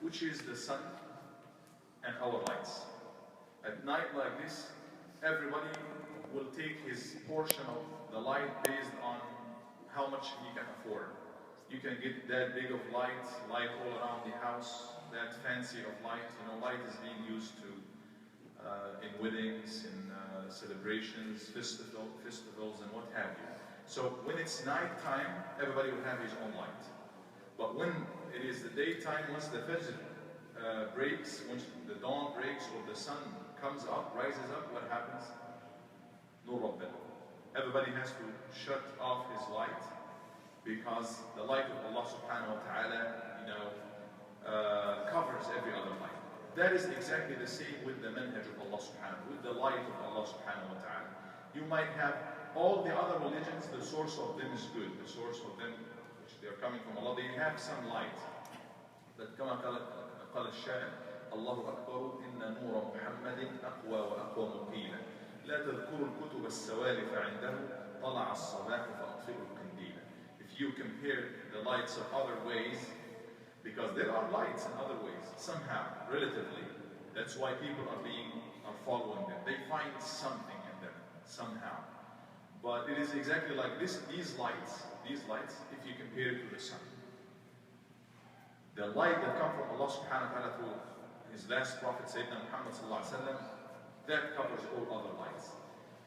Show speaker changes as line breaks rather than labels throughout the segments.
which is the sun and our lights. At night like this, everybody will take his portion of the light based on how much he can afford. You can get that big of light all around the house, that fancy of light. You know, light is being used to in weddings, in celebrations, festivals, and what have you. So when it's night time, everybody will have his own light. But when it is the daytime, once the Fajr breaks, once the dawn breaks or the sun comes up, rises up, what happens? Nur Rabbana. Everybody has to shut off his light because the light of Allah subhanahu wa ta'ala, covers every other light. That is exactly the same with the manhaj of Allah subhanahu, with the light of Allah subhanahu wa ta'ala. You might have all the other religions, the source of them is good, the source of them, which they are coming from Allah, they have some light. But كما قال الشاعر الله أكبر إن نور محمد أقوى وأقوى مقيلا لا تذكروا الكتب السوالف عنده طلع الصباح فأطفئوا القنديل. If you compare the lights of other ways, because there are lights in other ways, somehow, relatively, that's why people are following them. They find something in them, somehow. But it is exactly like this, these lights, if you compare it to the sun. The light that comes from Allah subhanahu wa ta'ala through His last Prophet, Sayyidina Muhammad sallallahu alayhi wa sallam, that covers all other lights.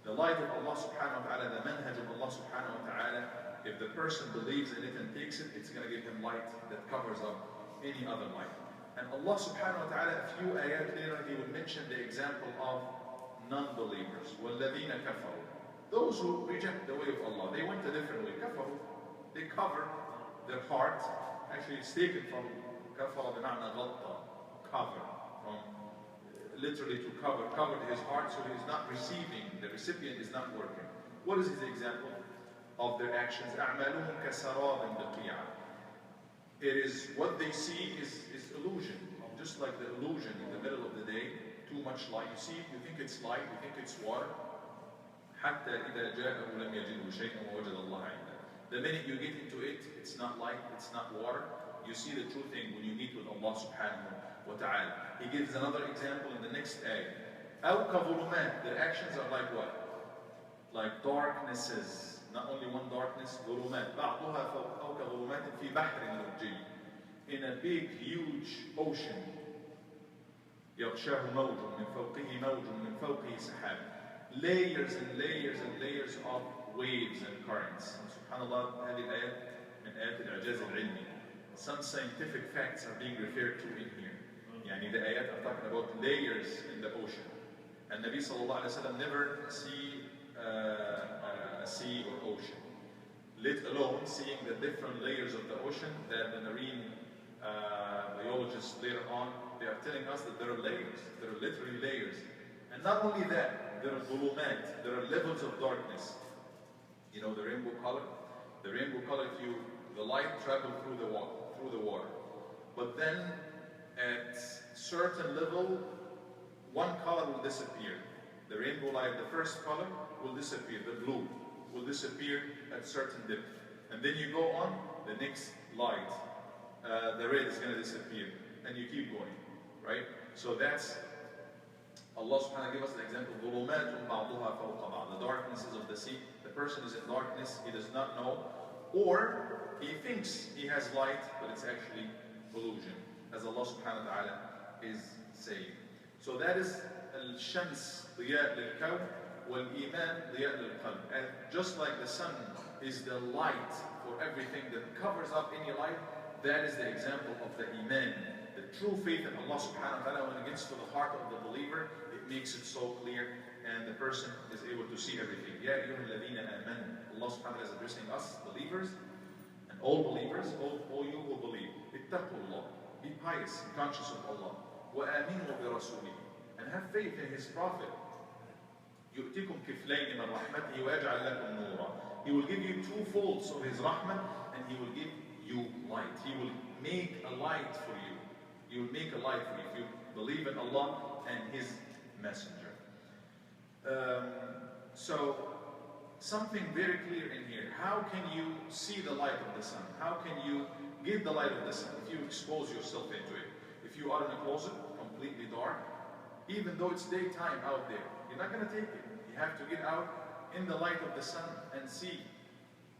The light of Allah subhanahu wa ta'ala, the manhaj of Allah subhanahu wa ta'ala, if the person believes in it and takes it, it's going to give him light that covers up any other light. And Allah subhanahu wa ta'ala, a few ayat later, He will mention the example of non-believers. وَالَّذِينَ كَفَرُوا. Those who reject the way of Allah, they went a different way. كَفَرُوا. They cover their heart. Actually, it's taken from كَفَرَ بِمَعْنَى غَطَّى. Cover. From literally to cover. Covered his heart so he is not receiving. The recipient is not working. What is his example of their actions? أَعْمَالُهُمْ كَسَرَابٍ بِقِيعٍ. It is what they see is illusion. Just like the illusion in the middle of the day, too much light. You see it, you think it's light, you think it's water. حتى إذا جاءه لم يجده شيئا ووجد الله عنده. The minute you get into it, it's not light, it's not water. You see the true thing when you meet with Allah subhanahu wa ta'ala. He gives another example in the next ayah. أو كظلمات. Their actions are like what? Like darknesses. Not only one darkness, ظلمات. بعضها أو كظلمات في بحر لجي. In a big, huge ocean. يغشاه موج من فوقه موج من فوقه سحاب. Layers and layers and layers of waves and currents. And subhanallah, هذه الآيات من آيات الإعجاز العلمي. Some scientific facts are being referred to in here. يعني the ayat are talking about layers in the ocean. And Nabi sallallahu alayhi wa sallam never see a sea or ocean, let alone seeing the different layers of the ocean that the marine biologists later on, they are telling us that there are layers, there are literally layers. And not only that, there are dhulumat, there are levels of darkness. You know the rainbow color? The rainbow color, the light travels through the water. But then at certain level, one color will disappear. The rainbow light, the first color, will disappear. The blue will disappear at certain depth. And then you go on, the next light, the red is going to disappear. And you keep going, right? So that's, Allah subhanahu wa ta'ala gives us the example, ظُلُمَاتٌ بَعْضُهَا فَوْقَ بَعْضٍ. The darknesses of the sea. The person is in darkness, he does not know. Or he thinks he has light, but it's actually illusion. As Allah subhanahu wa ta'ala is saying. So that is al-shams ضِيَاء لِلْكَوْنِ وَالْإِيمَانِ ضِيَاء لِلْقَلْبِ. And just like the sun is the light for everything that covers up any light, that is the example of the iman. The true faith in Allah subhanahu wa ta'ala, when it gets to the heart of the believer, it makes it so clear and the person is able to see everything. Ya ayyuhal ladhina amanu. Allah subhanahu wa ta'ala is addressing us, believers, and all believers, all you who believe. Ittaqullah. Be pious and conscious of Allah. وَآمِنُوا بِرَسُولِهِ. And have faith in His Prophet. يُؤْتِكُمْ كِفْلَيْنِ مِنْ رَحْمَتِهِ وَيَجْعَلْ لَكُمْ نُورًا. He will give you two folds of His rahmah and He will give you light. He will make a light for you. He will make a light for you if you believe in Allah and His Messenger. So, something very clear in here. How can you see the light of the sun? How can you get the light of the sun if you expose yourself into it? If If you are in a closet, completely dark, even though it's daytime out there, you're not going to take it. You have to get out in the light of the sun and see,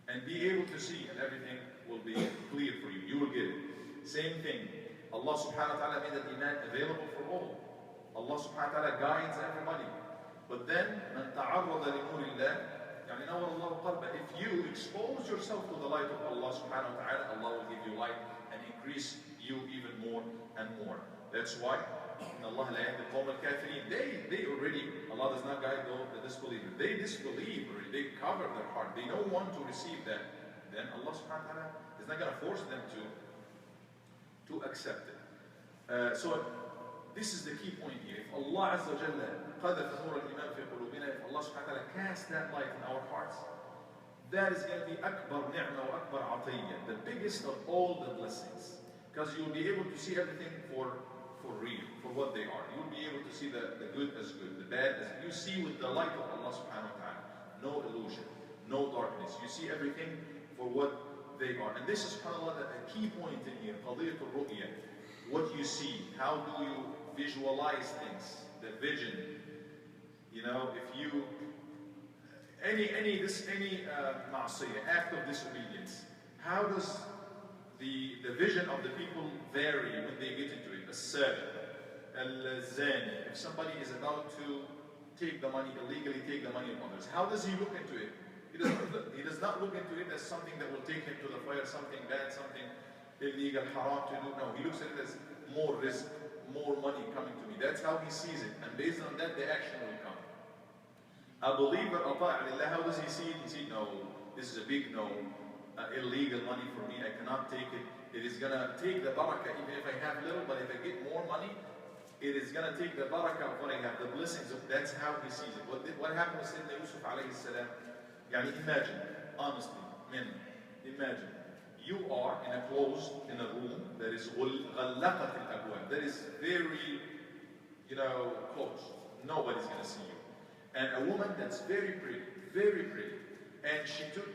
and be able to see, and everything will be clear for you. You will get it. Same thing. Allah subhanahu wa ta'ala made the iman available for all. Allah subhanahu wa ta'ala guides everybody. But then, من تعرض لنور الله, يعني نور الله قلبه. If you expose yourself to the light of Allah subhanahu wa ta'ala, Allah will give you light and increase you even more and more. That's why إن الله لا يهدي القوم الكافرين. They already, Allah does not guide the disbeliever. They disbelieve already. They cover their heart. They don't want to receive that. Then Allah subhanahu wa ta'ala is not going to force them to accept it. So this is the key point here. If Allah Azza wa Jalla قذف نور الإيمان في قلوبنا, if Allah subhanahu wa ta'ala casts that light in our hearts, that is going to be أكبر نعمة وأكبر عطية, the biggest of all the blessings. Because you'll be able to see everything for real, for what they are. You'll be able to see the good as good, the bad as you see with the light of Allah subhanahu wa ta'ala. No illusion, no darkness. You see everything for what they are. And this is, subhanAllah, a key point in here, قضية الرؤية. What you see, how do you visualize things, the vision. You know, if you, any ma'asiyah, act of disobedience, how does the vision of the people vary when they get into it? As-sariq, al-zani, if somebody is about to take the money, illegally take the money of others, how does he look into it? He does not look into it as something that will take him to the fire, something bad, something illegal, haram to do. No, he looks at it as more risk, more money coming to me. That's how he sees it. And based on that, the action will come. A believer, how does he see it? He sees, no, this is a big no. Illegal money for me, I cannot take it. It is going to take the barakah, even if I have little, but if I get more money, it is going to take the barakah of what I have, the blessings of, that's how he sees it. What happened with Sayyidina Yusuf alayhi salam? Imagine, honestly, men, imagine, you are in a room that is غلقت الأبواب, that is very, closed. Nobody's going to see you. And a woman that's very pretty, and she took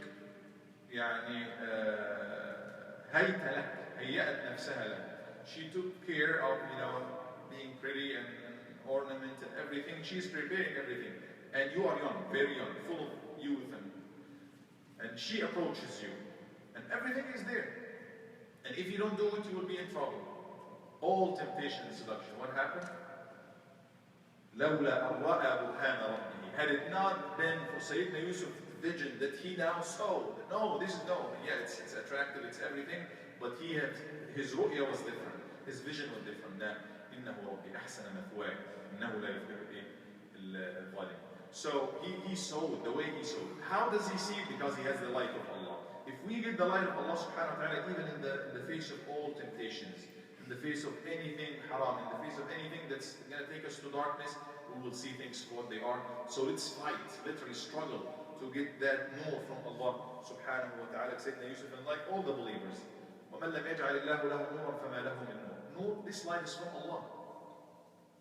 هيأت نفسها له. She took care of, being pretty and ornament and everything. She's preparing everything. And you are young, very young, full of youth, and she approaches you. And everything is there. And if you don't do it, you will be in trouble. All temptation and seduction. What happened? لولا أن رأى برهان ربه. Had it not been for Sayyidina Yusuf's vision that he now saw, no, this is no, yeah, it's attractive, it's everything, but his ru'ya was different, his vision was different. لا إنه ربي أحسن مثواي إنه لا يفلح الظالم. So he saw it the way he saw it. How does he see it? Because he has the light of Allah. If we get the light of Allah subhanahu wa ta'ala, even in the face of all temptations, in the face of anything haram, in the face of anything that's going to take us to darkness, we will see things for what they are. So let's fight, literally struggle to get that nur from Allah subhanahu wa ta'ala. Sayyidina Yusuf, and like all the believers, وَمَنْ لَمْ يَجْعَلِ اللَّهُ لَهُ نُورًا فَمَا لَهُ مِنْ نُورٍ. Nur, this light is from Allah.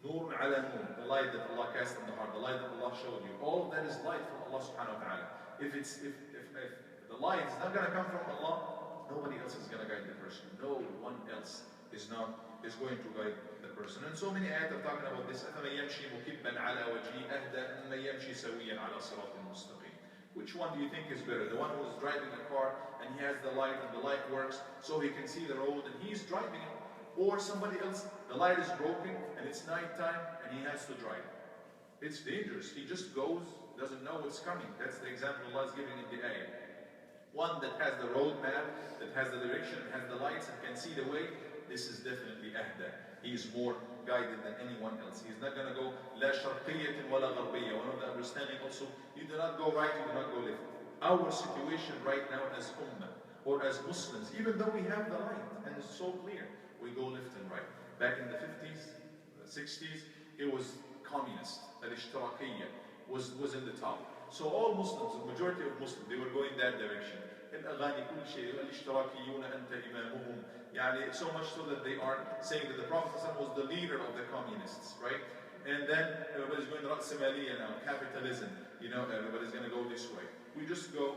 Nur ala nur, the light that Allah cast in the heart, the light that Allah showed you. All of that is light from Allah subhanahu wa ta'ala. If the light is not going to come from Allah, nobody else is going to guide the person. No one else is going to guide the person. And so many ayat are talking about this. أَفَمَنْ يَمْشِي مُكِبًّا عَلَى وَجْهِهِ أَهْدَى مَنْ يَمْشِي سَوِيًّا عَلَى صِرَاطٍ مُسْتَقِيمٍ. Which one do you think is better? The one who is driving a car and he has the light and the light works so he can see the road and he's driving it? Or somebody else, the light is broken and it's nighttime and he has to drive. It's dangerous. He just goes, doesn't know what's coming. That's the example Allah is giving in the ayah. One that has the road map, that has the direction, has the lights and can see the way, this is definitely ahda. He is more guided than anyone else. He's not going to go la sharqiyyatin wala gharbiyya. One of the understanding also, you do not go right, you do not go left. Our situation right now as ummah or as Muslims, even though we have the light and it's so clear, we go left and right. Back in the 50s, 60s, it was communist. Al-ishtirakiyya was in the top. So all Muslims, the majority of Muslims, they were going that direction. الأغاني كل شيء الاشتراكيون أنت إمامهم. So much so that they are saying that the Prophet was the leader of the communists, right? And then everybody's going to رأسمالية now, capitalism. Everybody's going to go this way. We just go.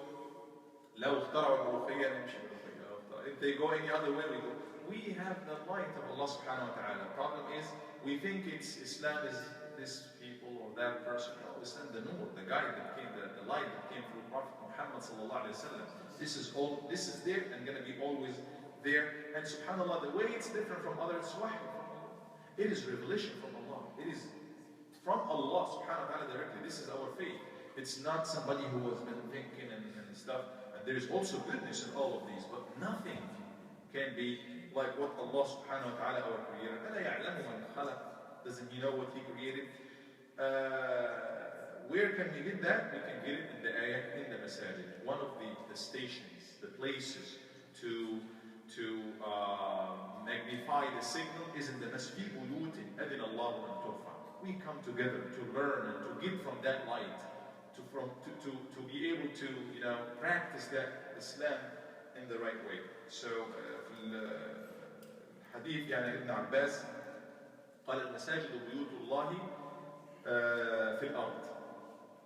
لو اخترعوا الملوخية نمشي ملوخية. If they go any other way, we go. we have the light of Allah subhanahu wa ta'ala. Problem is, we think Islam is this people or that person. No, Islam, the nur, the guide that came, the light that came through Prophet Muhammad sallallahu alayhi wa sallam. This is there and going to be always there. And subhanAllah, the way it's different from others, it's wahy from Allah. It is revelation from Allah. It is from Allah subhanahu wa ta'ala directly. This is our faith. It's not somebody who has been thinking and stuff. And there is also goodness in all of these, but nothing can be like what Allah subhanahu wa ta'ala, our creator. أَلَا يَعْلَمُ مَنْ خَلَقَ. Doesn't he know what he created? Where can we get that? We can get it in the ayah, in the masajid. One of the stations, the places to magnify the signal is in the masjid buyut adin Allah an turfa. We come together to learn and to get from that light, to be able to practice that Islam in the right way. So في الحديث يعني ابن عباس قال المساجد بيوت الله في الأرض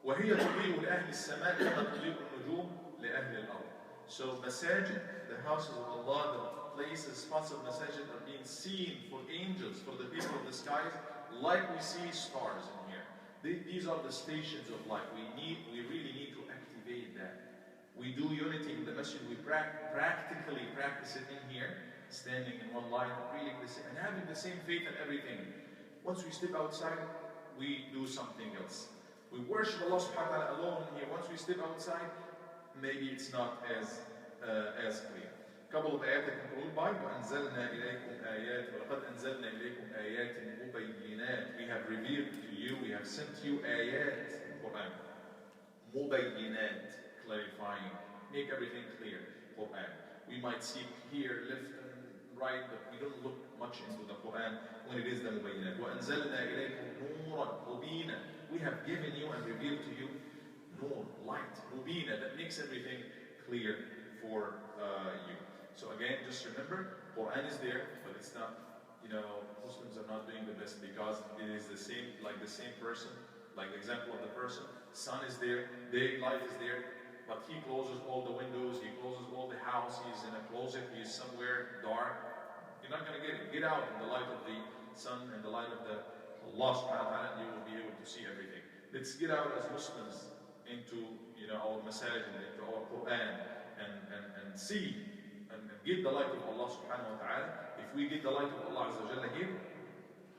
وهي تضيء لأهل السماء كما تضيء النجوم لأهل الأرض. So masajid, the houses of Allah, the places, spots of masajid are being seen for angels, for the people of the skies, like we see stars in here. These are the stations of light. We really need to activate that. We do unity in the masjid, we practically practice it in here, standing in one line, reading the same, and having the same faith in everything. Once we step outside, we do something else. We worship Allah subhanahu wa ta'ala alone in here. Once we step outside, maybe it's not as clear. A couple of ayat that conclude by وَأَنزَلْنَا إِلَيْكُمْ آيَاتٍ وَلَقَدْ أَنزَلْنَا إِلَيْكُمْ آيَاتٍ مُبَيِّنَاتٍ. We have revealed to you, we have sent you ayat, Quran. مُبَيِّنَاتٍ, clarifying, make everything clear, Quran. We might see here, left and right, but we don't look much into the Quran when it is the mubayyinat. وَأَنزَلْنَا إِلَيْكُمْ نُورًا مُبِينًا. We have given you and revealed to you nur, light, mubina, that makes everything clear for you. So again, just remember, Quran is there, but it's not, Muslims are not doing the best because it is the same, like the same person, like the example of the person. Sun is there, light is there, but he closes all the windows, he closes all the house, he's in a closet, he's somewhere dark. You're not going to get it. Get out in the light of the sun and the light of the Allah subhanahu wa ta'ala, and you will be able to see everything. Let's get out as Muslims into our masajid, into our Quran, and see and get the light of Allah subhanahu wa ta'ala. If we get the light of Allah azza wa jalla here,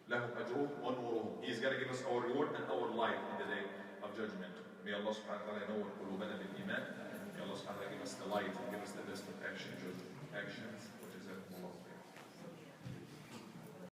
لَهُمْ أَجْرُهُمْ وَنُورُهُمْ. He is going to give us our reward and our light in the day of judgment. May Allah subhanahu wa ta'ala know قلوبنا بالإيمان. May Allah subhanahu wa ta'ala give us the light and give us the best of actions.